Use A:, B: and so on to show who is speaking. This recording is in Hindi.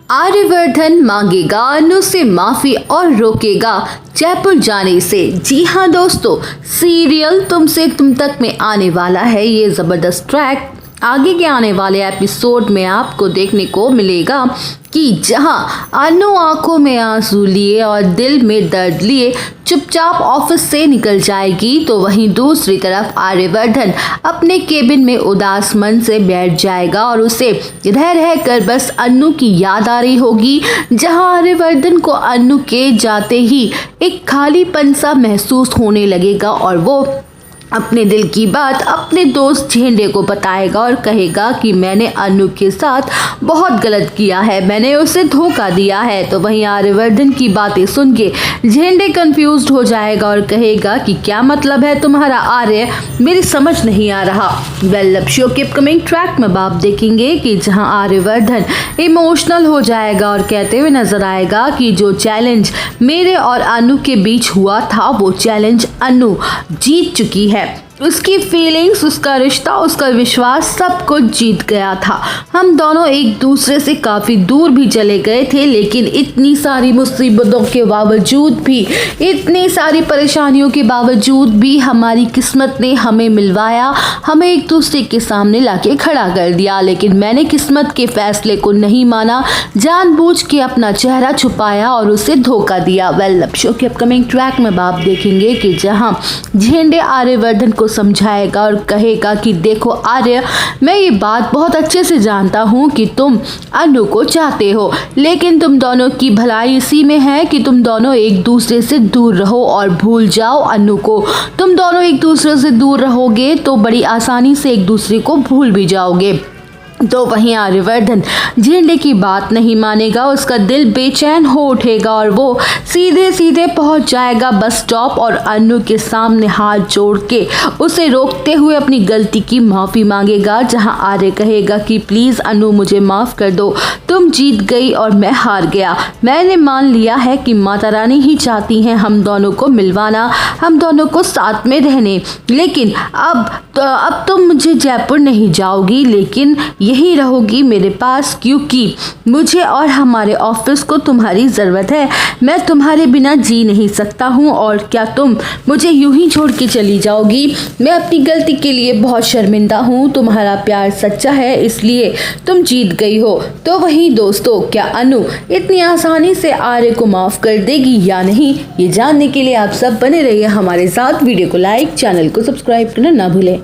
A: आर्यवर्धन मांगेगा अनु से माफी और रोकेगा जयपुर जाने से। जी हाँ दोस्तों, सीरियल तुमसे तुम तक में आने वाला है ये जबरदस्त ट्रैक। आगे के आने वाले एपिसोड में आपको देखने को मिलेगा कि जहां अनु आंखों में आंसू लिए और दिल में दर्द लिए चुपचाप ऑफिस से निकल जाएगी, तो वहीं दूसरी तरफ आर्यवर्धन अपने केबिन में उदास मन से बैठ जाएगा और उसे रह रह कर बस अनु की याद आ रही होगी। जहां आर्यवर्धन को अनु के जाते ही एक खालीपन सा महसूस होने लगेगा और वो अपने दिल की बात अपने दोस्त झेंडे को बताएगा और कहेगा कि मैंने अनु के साथ बहुत गलत किया है, मैंने उसे धोखा दिया है। तो वहीं आर्यवर्धन की बातें सुन के झेंडे कंफ्यूज्ड हो जाएगा और कहेगा कि क्या मतलब है तुम्हारा आर्य, मेरी समझ नहीं आ रहा। वेल, अब शो के अपकमिंग ट्रैक में आप देखेंगे कि जहां आर्यवर्धन इमोशनल हो जाएगा और कहते हुए नजर आएगा कि जो चैलेंज मेरे और अनु के बीच हुआ था वो चैलेंज अनु जीत चुकी है। उसकी फीलिंग्स, उसका रिश्ता, उसका विश्वास सब कुछ जीत गया था। हम दोनों एक दूसरे से काफ़ी दूर भी चले गए थे, लेकिन इतनी सारी मुसीबतों के बावजूद भी, इतनी सारी परेशानियों के बावजूद भी हमारी किस्मत ने हमें मिलवाया, हमें एक दूसरे के सामने लाके खड़ा कर दिया। लेकिन मैंने किस्मत के फैसले को नहीं माना, जानबूझ के अपना चेहरा छुपाया और उसे धोखा दिया। वेल, अब शो के अपकमिंग ट्रैक में आप देखेंगे कि जहाँ झेंडे आर्यवर्धन को समझाएगा और कहेगा कि देखो आर्य, मैं ये बात बहुत अच्छे से जानता हूँ कि तुम अनु को चाहते हो, लेकिन तुम दोनों की भलाई इसी में है कि तुम दोनों एक दूसरे से दूर रहो और भूल जाओ अनु को। तुम दोनों एक दूसरे से दूर रहोगे तो बड़ी आसानी से एक दूसरे को भूल भी जाओगे। तो वहीं आर्यवर्धन झेंडे की बात नहीं मानेगा, उसका दिल बेचैन हो उठेगा और वो सीधे सीधे पहुंच जाएगा बस स्टॉप और अनु के सामने हाथ जोड़ के उसे रोकते हुए अपनी गलती की माफ़ी मांगेगा। जहां आर्य कहेगा कि प्लीज़ अनु, मुझे माफ़ कर दो, तुम जीत गई और मैं हार गया। मैंने मान लिया है कि माता रानी ही चाहती हैं हम दोनों को मिलवाना, हम दोनों को साथ में रहने, लेकिन अब तुम मुझे जयपुर नहीं जाओगी, लेकिन यही रहोगी मेरे पास, क्योंकि मुझे और हमारे ऑफिस को तुम्हारी ज़रूरत है। मैं तुम्हारे बिना जी नहीं सकता हूँ और क्या तुम मुझे यूं ही छोड़ के चली जाओगी? मैं अपनी गलती के लिए बहुत शर्मिंदा हूँ, तुम्हारा प्यार सच्चा है इसलिए तुम जीत गई हो। तो वहीं दोस्तों, क्या अनु इतनी आसानी से आर्य को माफ़ कर देगी या नहीं, ये जानने के लिए आप सब बने रहिए हमारे साथ। वीडियो को लाइक, चैनल को सब्सक्राइब करना ना भूलें।